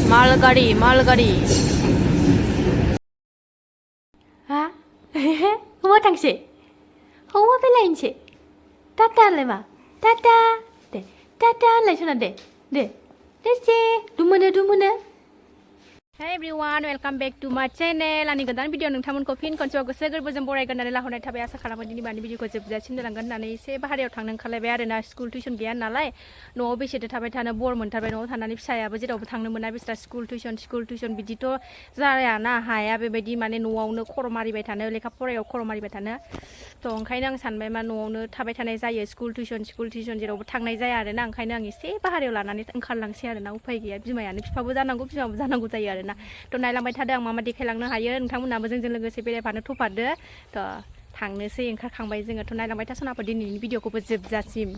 मालगाड़ी मालगाड़ी हा हौवा थांसै हौवा बेलायनोसै टाटा होनलाय मा टाटा दे टाटा होनलाय सना दे दे दे दुमोनो Hey everyone, welcome back to my channel. आंनि गोदान भिडिअ नोंथांमोनखौ फिन खनसेबाव गोसो गोरबोजों बरायगोननानै लाहरनाय थाबाय आसा खालामो दिनै बानि भिडिअखौ जोबजासिम दोनलांगोन होननानै एसे बाहेरायाव थांनो ओंखारलायबाय आरोना स्कुल टिउसन गैया नालाय न'आव बेसेथो थाबाय थानो बर मोनथारबाय न'आव थानानै फिसायाबो जेरावबो थांनो मोना बिस्रा स्कुल टिउसन बिदिथ' जायाना हाया बेबायदि माने न'आवनो खर' मारिबाय थानो लेखा फरायाव खर' मारिबाय थानो थ' ओंखायनो आं सानबाय मा न'आवनो थाबाय थानाय जायो स्कुल टिउसन जेरावबो थांनाय जाया आरोना ओंखायनो आं एसे बाहेरायाव लानानै ओंखारलांसै आरोना उफाय गैया बिमायानो बिफाबो जानांगौ बिमाबो जानांगौ जायो आरोना थ' नायलांबाय थादों आं मा मा देखायलांनो हायो नोंथांमोनाबो जोंजों लोगोसे बेरायफानो थ'फादो थ' थांनोसै ओंखारखांबाय जोङो थ' नायलांबाय था सनाफोर दिनैनि भिडिअखौबो जोबजासिम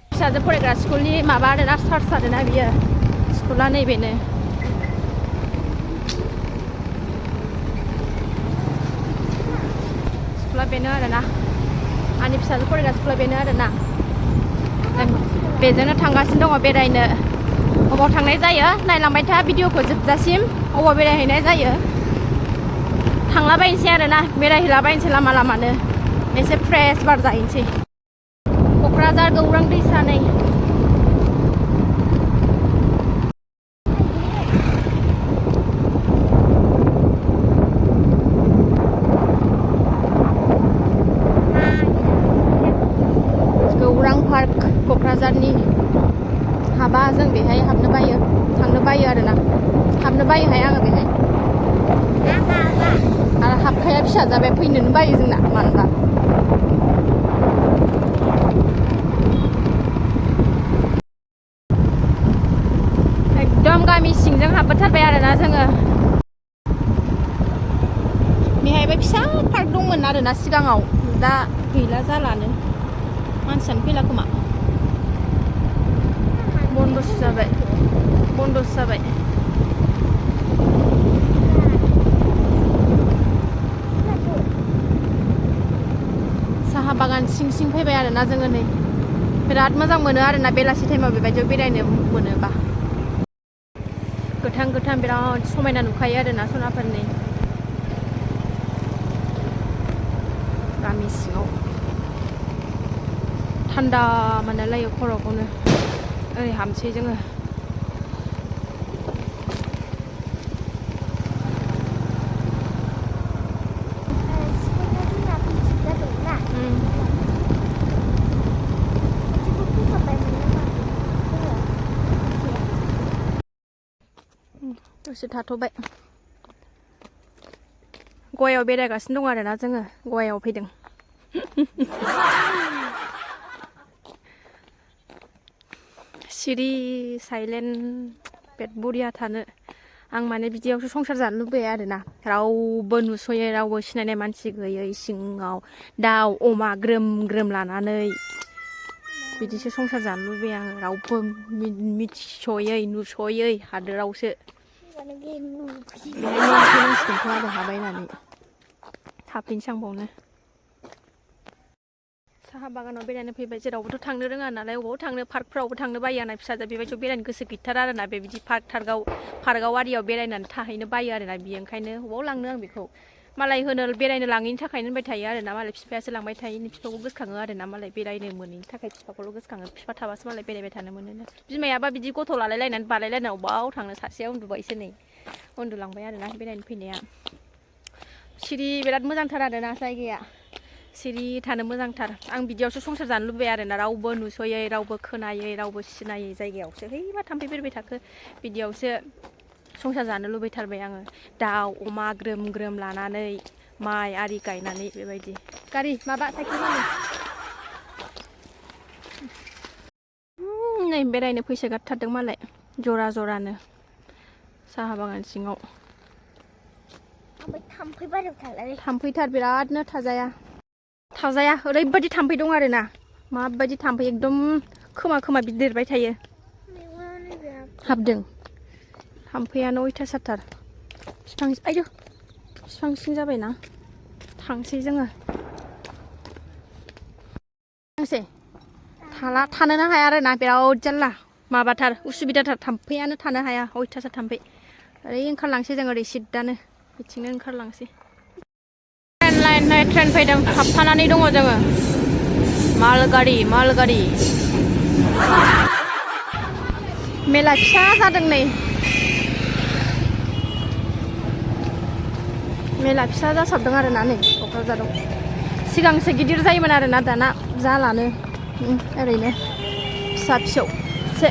फिसाजो फरायग्रा स्कुलनि माबा आरोना सार्च आरोना बियो स्कुला नैबेनो स्कुला बेनो आरोना आंनि फिसाजो फरायग्रा स्कुला बेनो आरोना जों बेजोंनो थांगासिनो दङ बेरायनो अबाव थांनाय जायो नायलांबाय था भिडिअखौ जोबजासिम अबाव बेरायहैनाय जायो थांलाबायनोसै आरोना बेरायहैलाबायनोसै लामानो एसे फ्रेश बार जाहैनोसै क'क्राझार गौरां दैसा नै गौरां पार्क क'क्राझारनि हाबा जों बेहाय हाबनो बायो थांनो बायो आरोना हाबनो बायोहाय आङो बेहाय आरो हाबखाया फिसा जाबाय फैनोनो बायो जोंना मानोबा एकदम गामि सिंजों हाबबोथारबाय आरोना जोङो बेहायबो फिसा पार्क दंमोन आरोना सिगाङाव दा गैला जालानो मानसियानो फैला खोमा बन्दसो जाबाय साहा बागान सिं फैबाय आरोना जोङो नै बिराद मोजां मोनो आरोना बेलासि टाइमाव बेबायदियाव बेरायनो मोनोबा गोथां बिराद समायना नुखायो आरोना सनाफोरनि गामि सिङाव थान्दा मोनलायो खर'खौनो ओरै हाबसै जोङो दसे थाथ'बाय गयाव बेरायगासिनो दं आरोना जोङो गयाव फैदों सिरि साइलेन्ट बेट बरिया थानो आं माने बिदियावसो संसार जानो लुबैयो आरोना रावबो नुस'यै रावबो सिनायनाय मानसि गैयै सिङाव दाउ अमा ग्रोम लानानै बिदिसो संसार जानो लुबैयो आङो रावबो मिथिस'यै नुस'यै हादोरावसो नांसिगोनथ' आरो हाबायनानै थाफैनोसै आं बावनो साहा बागानाव बेरायनो फैबाय जेरावबोथ' थांनो रोङा नालाय अबाव थांनो पार्कफ्रावबो थांनो बायो आंना फिसाजो बेबायदियाव बेरायनो गोसो गैथारा आरोना बेबायदि पार्कआव आरियाव बेरायनानै थाहैनो बायो आरोना बियो ओंखायनो अबाव लांनो आं बेखौ मालाय बेरायनो लाङैनि थाखायनो होनबाय थायो आरोना मालाय बिफायासो लांबाय थायो बिफाखौ गोसोखाङो आरोना मालाय बेरायनो मोनैनि थाखाय बिफाखौल' गोसोखाङो बिफा थाबासो मालाय बेरायबाय थानो मोनो बिमायाबा बिदि गथ' लालायलायनानै बालायलायनानै अबाव थांनो सासेया उन्दुबायसो नै उन्दुलांबाय आरोना बेरायनो फैनाया सिरि बिराद मोजांथार आरोना जायगाया सिरि थानो मोजांथार आं बिदियावसो संसार जानो लुबैयो आरोना रावबो नुस'यै रावबो खोनायै रावबो सिनायै जायगायावसो हैबा थाम्फै बेरबाय थाखो बिदियावसो संसार जानो लुबैथारबाय आङो दाउ अमा ग्रोम लानानै माइ आरि गायनानै बेबायदि गारि माबा साइकेल नै बेरायनो फैसोगारथारदों मालाय जरानो साहा बागान सिङाव थाम्फैथार बिरादनो थाजाया ओरैबायदि थाम्फै दं आरोना माबायदि थाम्फै एकदम खोमा बिदिरबाय थायो हाबदों थाम्फैयानो अयथासारथार बिफां सिं जाबायना थांसै जोङो थानोनो हाया आरोना बिराद जारला माबाथार उसुबिदाथार थाम्फैयानो थानो हाया अयथासार थाम्फै ओरै ओंखारलांसै जों ओरै सिद्दानो बिथिंनो ओंखारलांसै ट्रेन फैदों थाबथानानै दङ जोङो मालगारि मेला फिसा जादों नै मेला फिसा जासाबदों आरोना नै क'क्राझाराव सिगांसो गिदिर जायोमोन आरोना दाना जालानो ओरैनो फिसा फिसौसो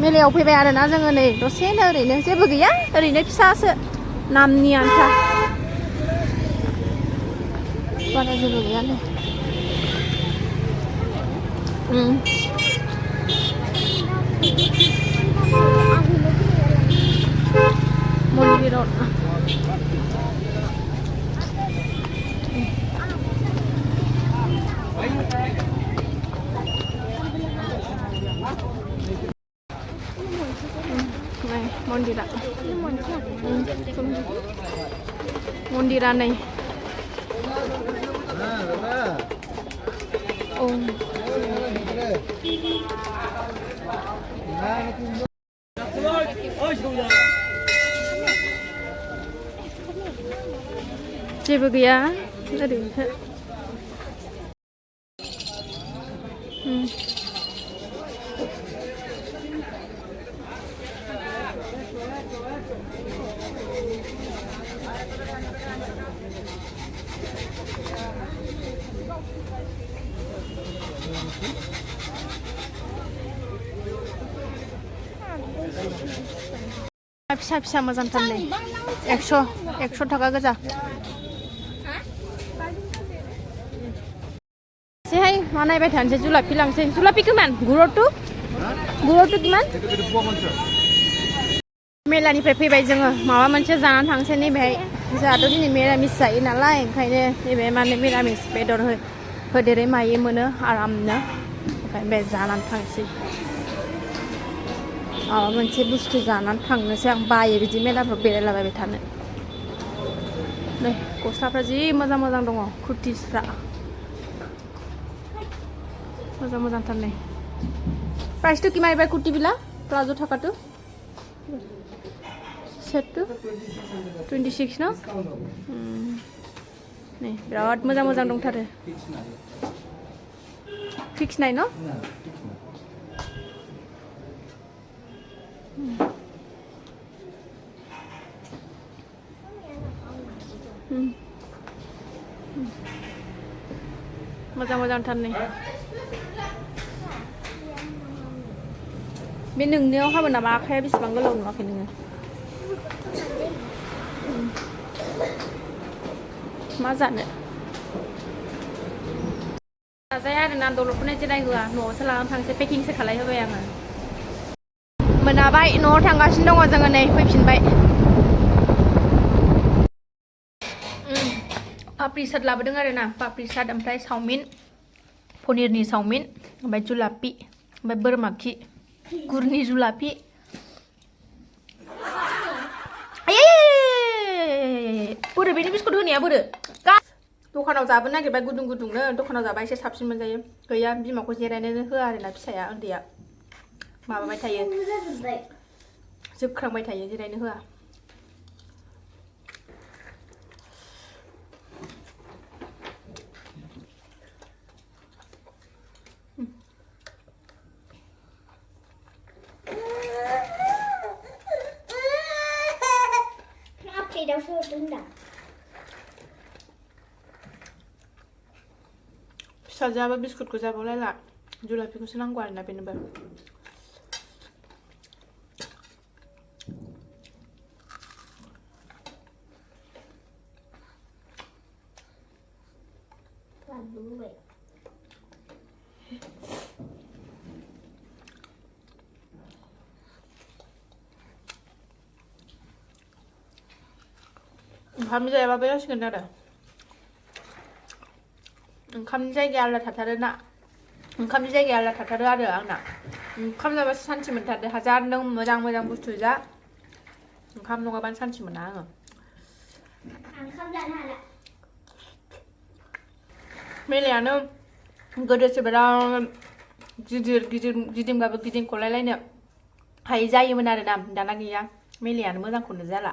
मेलायाव फैबाय आरोना जोङो नै दसेनो ओरैनो जेबो गैया ओरैनो फिसासो नामनि आन्था बारा जेबो गैयानो मन्दिराव मन्दिरा नै जेबो गैया ओरैनोसो फिसा फिसा मोजांथार नै 100 थाखा गोजा एसेहाय मा नायबाय थानोसै जुलाफि लांसै जुलाफि किमान गुर'टु किमान मेलानिफ्राय फैबाय जोङो माबा मोनसे जानानै थांसै नैबेहाय जोंहाथ' दिनै मिरामिस जायो नालाय ओंखायनो नैबे माने मिरामिस बेदर होदेरै मायै मोनो आरामनो ओमफ्राय बे जानानै थांसै माबा मोनसे बुस्थु जानानै थांनोसै आं बायो बिदि मेलाफ्राव बेरायलाबायबाय थानो नै गस्लाफ्रा जि मोजां मोजां दङ कुर्तिसफ्रा मोजांथार नै प्राइसटु किमान एबार कुर्ति बिला प्लाजो थाखाटु सेटटु 26 न नै बिराद मोजां दंथारो फिक्स नाय न मोजांथार नै बे नोंनियाव हाबो नामा आखाया बेसेबां गोलाव नुवाखै नोङो मा जानो जाजाया आरोना दलदखौनो जिरायहोआ न'आवसो लानानै थांसै पेकिंसो खालायहोबाय आङो मोनाबाय न'आव थांगासिनो दङ जोङो नै फैफिनबाय पापड़ी चाट लाबोदों आरोना पापड़ी चाट ओमफ्राय चाउमिन पनिरनि चाउमिन ओमफ्राय जुलापि ओमफ्राय बोरमा खि गुरनि जुलापि बोरो बेनि बिस्कुट होनाया बोरो दखानाव जाबोनो नागिरबाय गुदुंनो दखानाव जाबा एसे साबसिन मोनजायो गैया बिमाखौ जिरायनोनो होआ आरोना फिसाया उन्दैया माबाबाय थायो जोबख्रांबाय थायो जिरायनो होआ फिसाजोआबो बिस्कुटखौ जाबावलायला जुलापिखौसो नांगौ आरोना बेनोबो ओंखाम जायाबाबो जासिगोन आरो ओंखामनि जायगाया आलादा थाथारो आरो आंना ओंखाम जाबासो सान्थि मोनथारदो हाजार नों मोजां बुस्थु जा ओंखाम नङाबानो सान्थि मोना आङो मेलायानो गोदोसो बिराद गिदिंबाबो गिदिंख'लायलायनो हायै जायोमोन आरो दाना गैया मेलेयानो मोजांखौनो जाला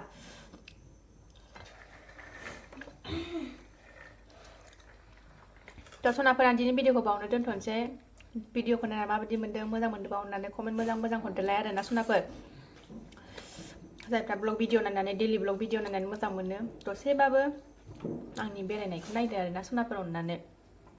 थ' सनाफोरा दिनै भिडिअखौ बावनो दोनथ'नोसै भिडिअखौ नायना माबायदि मोन्दों मोजां मोनदोंबा अननानै कमेन्ट मोजां हरदोलाय आरो ना सनाफोर जायफ्रा ब्लग भिडिअ नायनानै डेलि ब्लग भिडिअ नायनानै मोजां मोनो दसेबाबो आंनि बेरायनायखौ नायदो आरो ना सनाफोर अननानै